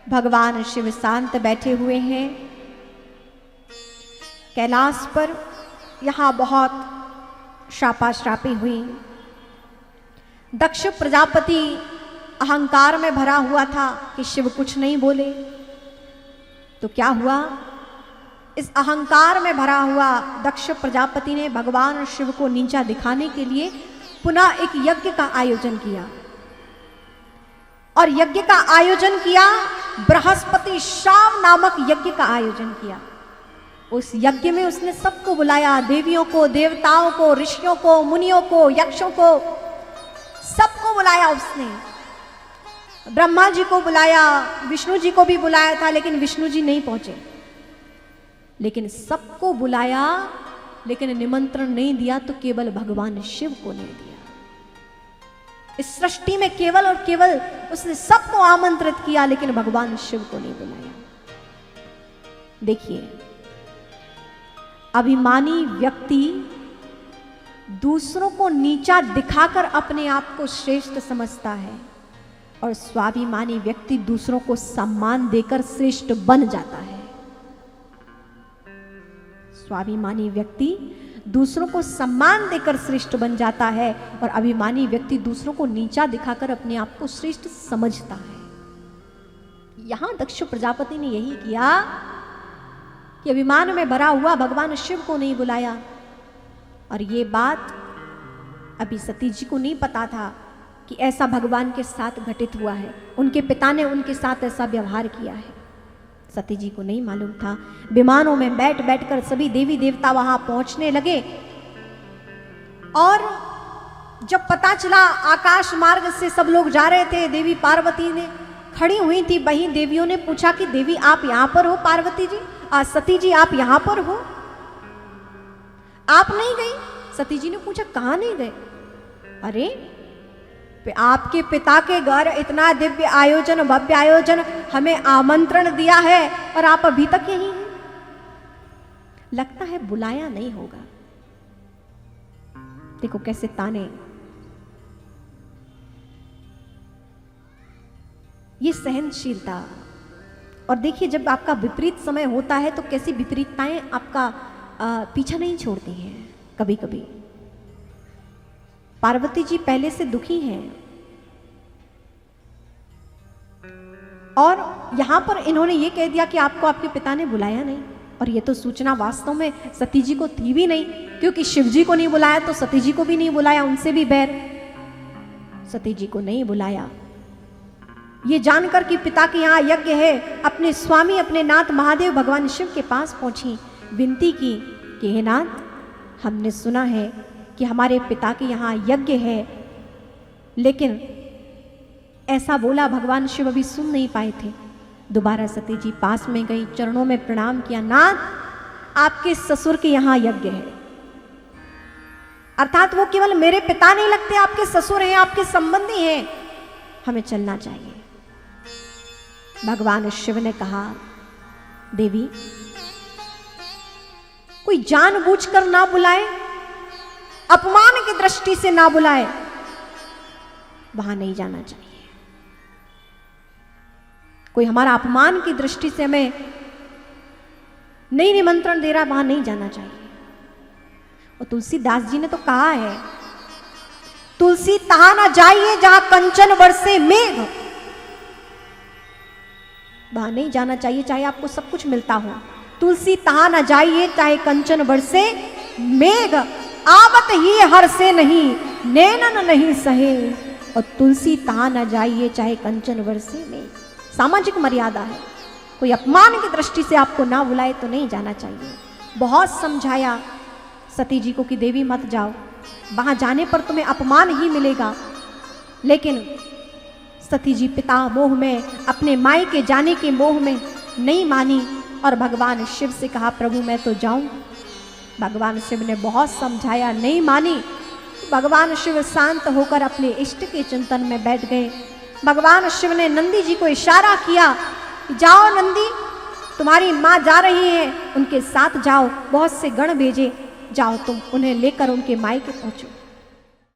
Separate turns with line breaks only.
भगवान शिव शांत बैठे हुए हैं कैलाश पर। यहाँ बहुत शापाश्रापी हुई। दक्ष प्रजापति अहंकार में भरा हुआ था कि शिव कुछ नहीं बोले। तो क्या हुआ, इस अहंकार में भरा हुआ दक्ष प्रजापति ने भगवान शिव को नीचा दिखाने के लिए पुनः एक यज्ञ का आयोजन किया। और यज्ञ का आयोजन किया, बृहस्पति शाम नामक यज्ञ का आयोजन किया। उस यज्ञ में उसने सबको बुलाया, देवियों को, देवताओं को, ऋषियों को, मुनियों को, यक्षों को, सबको बुलाया उसने। ब्रह्मा जी को बुलाया, विष्णु जी को भी बुलाया था, लेकिन विष्णु जी नहीं पहुंचे। लेकिन सबको बुलाया, लेकिन निमंत्रण नहीं दिया तो केवल भगवान शिव को नहीं दिया। इस सृष्टि में केवल और केवल उसने सबको आमंत्रित किया, लेकिन भगवान शिव को नहीं बुलाया। देखिए, अभिमानी व्यक्ति दूसरों को नीचा दिखाकर अपने आप को श्रेष्ठ समझता है, और स्वाभिमानी व्यक्ति दूसरों को सम्मान देकर श्रेष्ठ बन जाता है। स्वाभिमानी व्यक्ति दूसरों को सम्मान देकर श्रेष्ठ बन जाता है, और अभिमानी व्यक्ति दूसरों को नीचा दिखाकर अपने आप को श्रेष्ठ समझता है। यहां दक्ष प्रजापति ने यही किया कि अभिमान में भरा हुआ भगवान शिव को नहीं बुलाया। और ये बात अभी सती जी को नहीं पता था कि ऐसा भगवान के साथ घटित हुआ है। उनके पिता ने उनके साथ ऐसा व्यवहार किया है, सती जी को नहीं मालूम था। विमानों में बैठ बैठकर सभी देवी देवता वहां पहुंचने लगे, और जब पता चला आकाश मार्ग से सब लोग जा रहे थे, देवी पार्वती ने खड़ी हुई थी। वहीं देवियों ने पूछा कि देवी आप यहां पर हो, पार्वती जी, सती जी आप यहां पर हो, आप नहीं गई? सती जी ने पूछा कहां नहीं गए? अरे आपके पिता के घर इतना दिव्य आयोजन, भव्य आयोजन, हमें आमंत्रण दिया है और आप अभी तक यहीं हैं। लगता है बुलाया नहीं होगा। देखो कैसे ताने, ये सहनशीलता। और देखिए जब आपका विपरीत समय होता है तो कैसी विपरीतताएं आपका पीछा नहीं छोड़ती हैं। कभी कभी पार्वती जी पहले से दुखी हैं, और यहां पर इन्होंने ये कह दिया कि आपको आपके पिता ने बुलाया नहीं। और ये तो सूचना वास्तव में सती जी को थी भी नहीं, क्योंकि शिव जी को नहीं बुलाया तो सती जी को भी नहीं बुलाया, उनसे भी बैर। सती जी को नहीं बुलाया, ये जानकर कि पिता के यहाँ यज्ञ है, अपने स्वामी अपने नाथ महादेव भगवान शिव के पास पहुंची, विनती की कि हे नाथ, हमने सुना है कि हमारे पिता के यहाँ यज्ञ है, लेकिन ऐसा बोला भगवान शिव अभी सुन नहीं पाए थे। दोबारा सती जी पास में गई, चरणों में प्रणाम किया, नाथ आपके ससुर के यहाँ यज्ञ है, अर्थात वो केवल मेरे पिता नहीं लगते, आपके ससुर हैं, आपके संबंधी हैं, हमें चलना चाहिए। भगवान शिव ने कहा, देवी कोई जानबूझकर ना बुलाए, अपमान की दृष्टि से ना बुलाए, वहां नहीं जाना चाहिए। कोई हमारा अपमान की दृष्टि से हमें नहीं निमंत्रण दे रहा, वहां नहीं जाना चाहिए। और तुलसीदास जी ने तो कहा है, तुलसी तहां ना जाइए जहां कंचन बरसे मेघ, वहां नहीं जाना चाहिए चाहे आपको सब कुछ मिलता हो। तुलसी तहां ना जाइए चाहे कंचन बरसे मेघ, आवत ही हर से नहीं नैनन नहीं सहे। और तुलसी तहां ना जाइए चाहे कंचन बरसे मेघ, सामाजिक मर्यादा है। कोई अपमान की दृष्टि से आपको ना बुलाए तो नहीं जाना चाहिए। बहुत समझाया सती जी को कि देवी मत जाओ, वहां जाने पर तुम्हें अपमान ही मिलेगा। लेकिन सती जी पिता मोह में, अपने माई के जाने के मोह में नहीं मानी, और भगवान शिव से कहा प्रभु मैं तो जाऊं। भगवान शिव ने बहुत समझाया, नहीं मानी। भगवान शिव शांत होकर अपने इष्ट के चिंतन में बैठ गए। भगवान शिव ने नंदी जी को इशारा किया, जाओ नंदी, तुम्हारी माँ जा रही है, उनके साथ जाओ, बहुत से गण भेजे, जाओ तुम उन्हें लेकर उनके मायके पहुंचो।